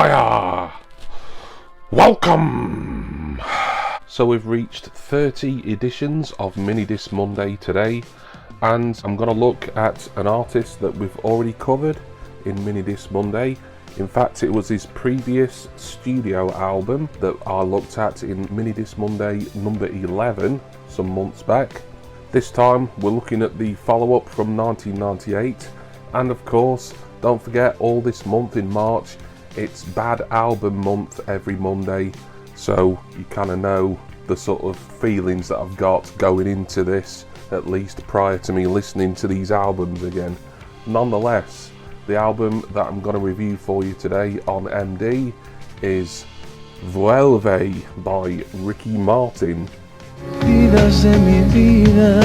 Hiya! Welcome! So we've reached 30 editions of Minidisc Monday today, and I'm going to look at an artist that we've already covered in Minidisc Monday. In fact, it was his previous studio album that I looked at in Minidisc Monday number 11 some months back. This time we're looking at the follow-up from 1998, and of course, don't forget, all this month in March, it's Bad Album Month every Monday, so you kind of know the sort of feelings that I've got going into this, at least prior to me listening to these albums again. Nonetheless, the album that I'm going to review for you today on MD is Vuelve by Ricky Martin. Vidas de mi vida,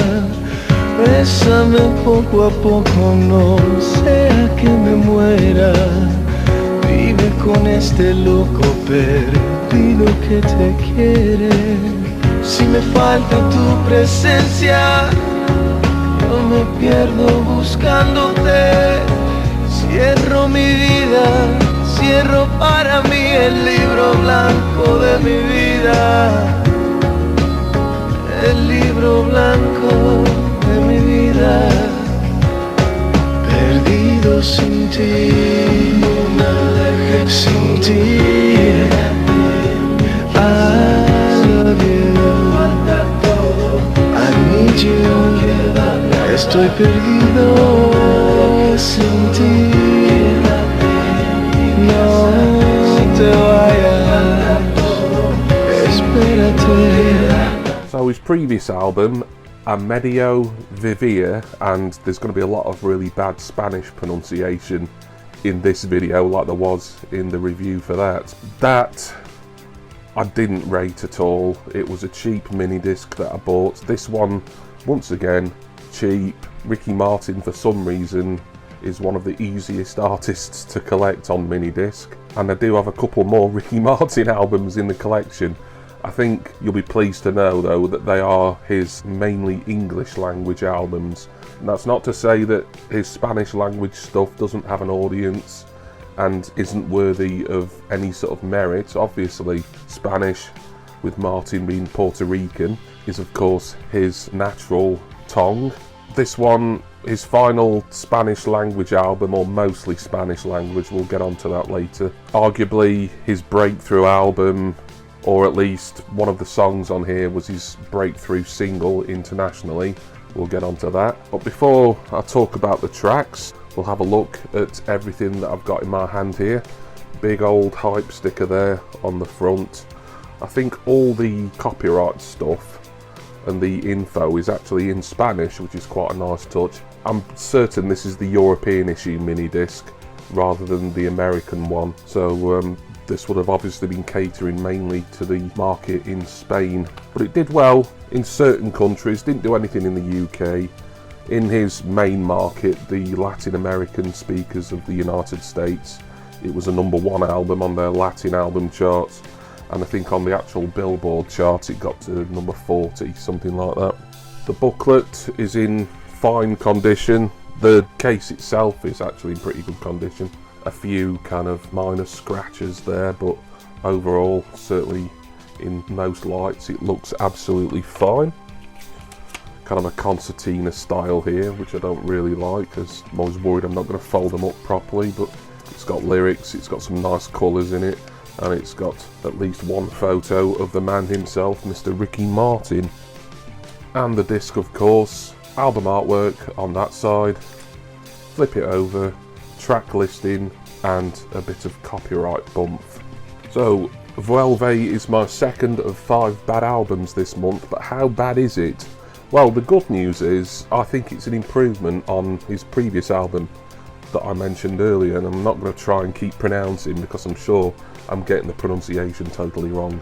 bésame poco a poco, no sea que me muera. Vive con este loco perdido que te quiere. Si me falta tu presencia, yo me pierdo buscándote. Cierro mi vida, cierro para mí el libro blanco de mi vida. El libro blanco de mi vida, perdido sin ti, sin ti. I love you, I need you, estoy perdido sin ti. No te vayas, espérate. So his previous album, A Medio Vivir, and there's going to be a lot of really bad Spanish pronunciation in this video like there was in the review for that. That I didn't rate at all. It was a cheap mini disc that I bought. This one, once again, cheap. Ricky Martin, for some reason, is one of the easiest artists to collect on mini disc, and I do have a couple more Ricky Martin albums in the collection. I think you'll be pleased to know, though, that they are his mainly English language albums. And that's not to say that his Spanish language stuff doesn't have an audience and isn't worthy of any sort of merit. Obviously, Spanish, with Martin being Puerto Rican, is of course his natural tongue. This one, his final Spanish language album, or mostly Spanish language, we'll get onto that later. Arguably his breakthrough album, or at least one of the songs on here was his breakthrough single internationally. We'll get onto that. But before I talk about the tracks, we'll have a look at everything that I've got in my hand here. Big old hype sticker there on the front. I think all the copyright stuff and the info is actually in Spanish, which is quite a nice touch. I'm certain this is the European issue mini disc rather than the American one. So this would have obviously been catering mainly to the market in Spain, but it did well in certain countries, didn't do anything in the UK. In his main market, the Latin American speakers of the United States, it was a #1 album on their Latin album charts, and I think on the actual Billboard chart it got to number 40, something like that. The booklet is in fine condition. The case itself is actually in pretty good condition. A few kind of minor scratches there, but overall, certainly in most lights, it looks absolutely fine. Kind of a concertina style here, which I don't really like, because I'm always worried I'm not going to fold them up properly, but it's got lyrics, it's got some nice colours in it, and it's got at least one photo of the man himself, Mr. Ricky Martin. And the disc, of course, album artwork on that side. Flip it over, track listing, and a bit of copyright bump. So Vuelve is my second of 5 bad albums this month, but how bad is it? Well, the good news is I think it's an improvement on his previous album that I mentioned earlier, and I'm not going to try and keep pronouncing because I'm sure I'm getting the pronunciation totally wrong.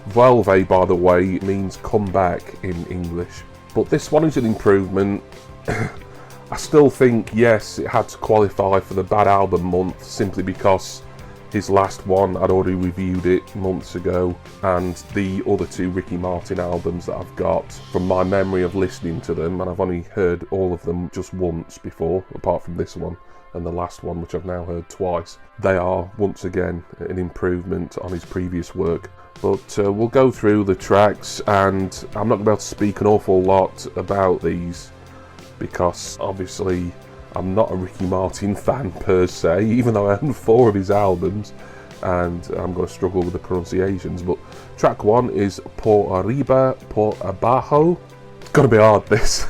Vuelve, by the way, means come back in English, but this one is an improvement. I still think, yes, it had to qualify for the bad album month simply because His last one, I'd already reviewed it months ago, and the other two Ricky Martin albums that I've got, from my memory of listening to them, and I've only heard all of them just once before, apart from this one and the last one, which I've now heard twice, they are once again an improvement on his previous work. But we'll go through the tracks, and I'm not going to be able to speak an awful lot about these because obviously I'm not a Ricky Martin fan per se, even though I own 4 of his albums, and I'm going to struggle with the pronunciations. But track 1 is Por Arriba, Por Abajo. It's going to be hard, this.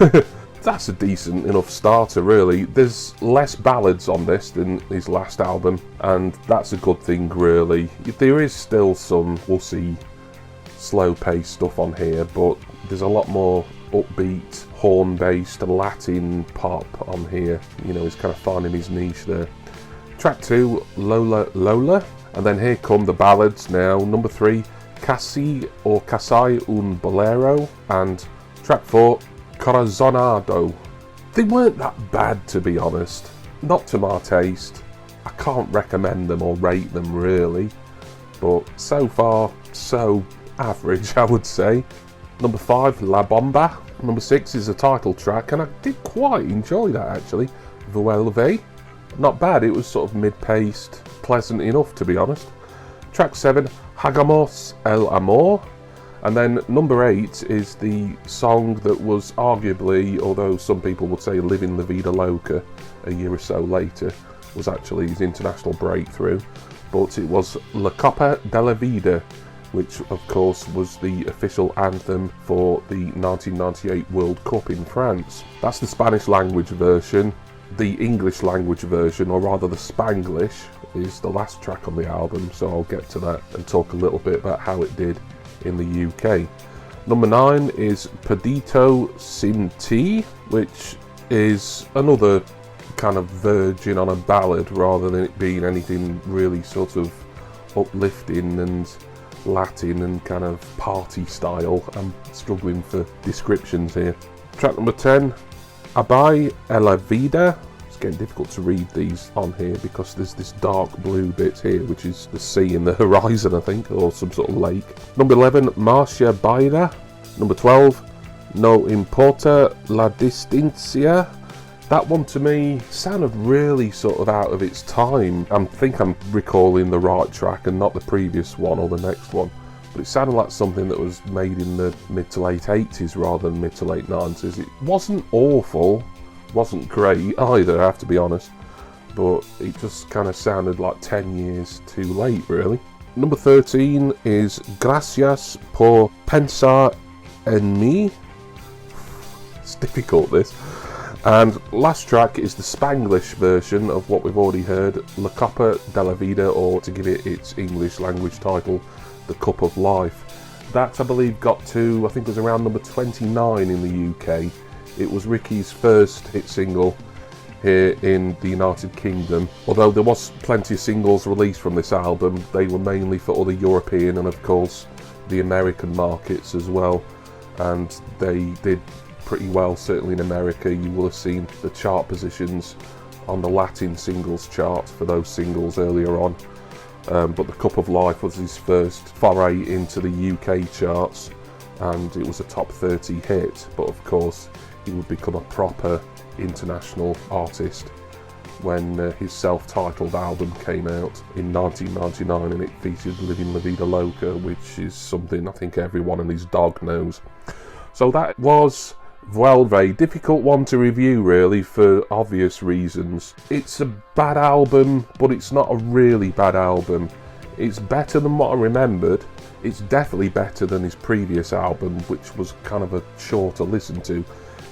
That's a decent enough starter, really. There's less ballads on this than his last album, and that's a good thing, really. There is still some, we'll see, slow-paced stuff on here, but there's a lot more upbeat, horn-based, Latin pop on here. You know, he's kind of finding his niche there. Track 2, Lola Lola, and then here come the ballads now. Number 3, Casi or Casai un Bolero, and track 4, Corazonado. They weren't that bad, to be honest. Not to my taste. I can't recommend them or rate them, really, but so far, so average, I would say. Number 5, La Bomba. Number 6 is the title track, and I did quite enjoy that, actually. Vuelve. Not bad, it was sort of mid-paced, pleasant enough, to be honest. Track 7, Hagamos el Amor. And then number 8 is the song that was arguably, although some people would say Living La Vida Loca a year or so later, was actually his international breakthrough. But it was La Copa de la Vida, which of course was the official anthem for the 1998 World Cup in France. That's the Spanish language version. The English language version, or rather the Spanglish, is the last track on the album, so I'll get to that and talk a little bit about how it did in the UK. Number 9 is Pedito Sin Ti, which is another kind of verging on a ballad rather than it being anything really sort of uplifting and Latin and kind of party style. I'm struggling for descriptions here. Track number 10, Abai la Vida. It's getting difficult to read these on here because there's this dark blue bit here, which is the sea in the horizon, I think, or some sort of lake. Number 11, Marcia Baida. Number 12, No Importa la Distancia. That one to me sounded really sort of out of its time. I think I'm recalling the right track and not the previous one or the next one. But it sounded like something that was made in the mid to late 80s rather than mid to late 90s. It wasn't awful, wasn't great either, I have to be honest. But it just kind of sounded like 10 years too late, really. Number 13 is Gracias por pensar en mí. It's difficult, this. And last track is the Spanglish version of what we've already heard, La Copa de la Vida, or to give it its English language title, The Cup of Life. That, I believe, got to, I think it was around number 29 in the UK. It was Ricky's first hit single here in the United Kingdom. Although there was plenty of singles released from this album, they were mainly for other European and, of course, the American markets as well. And they did pretty well, certainly in America. You will have seen the chart positions on the Latin singles chart for those singles earlier on. But The Cup of Life was his first foray into the UK charts, and it was a top 30 hit. But of course, he would become a proper international artist when his self-titled album came out in 1999, and it featured Living La Vida Loca, which is something I think everyone and his dog knows. So that was Vuelve. Difficult one to review, really, for obvious reasons. It's a bad album, but it's not a really bad album. It's better than what I remembered. It's definitely better than his previous album, which was kind of a chore to listen to.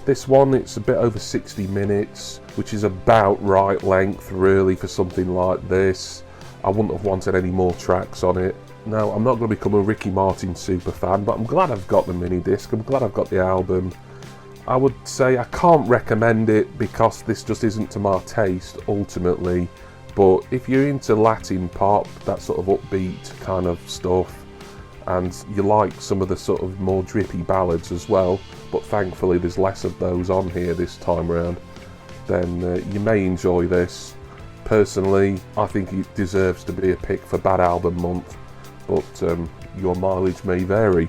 This one, it's a bit over 60 minutes, which is about right length, really, for something like this. I wouldn't have wanted any more tracks on it. Now, I'm not going to become a Ricky Martin super fan, but I'm glad I've got the Minidisc. I'm glad I've got the album. I would say I can't recommend it because this just isn't to my taste, ultimately. But if you're into Latin pop, that sort of upbeat kind of stuff, and you like some of the sort of more drippy ballads as well, but thankfully there's less of those on here this time around, then you may enjoy this. Personally, I think it deserves to be a pick for Bad Album Month, but your mileage may vary.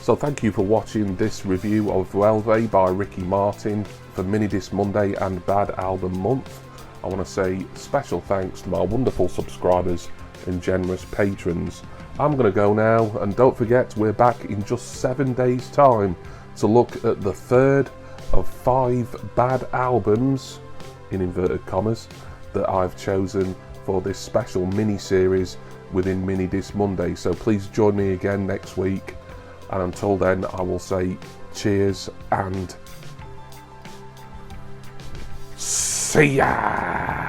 So thank you for watching this review of Vuelve by Ricky Martin for Minidisc Monday and Bad Album Month. I want to say special thanks to my wonderful subscribers and generous patrons. I'm going to go now, and don't forget we're back in just 7 days time to look at the third of 5 bad albums, in inverted commas, that I've chosen for this special mini-series within Minidisc Monday. So please join me again next week, and until then I will say cheers and see ya!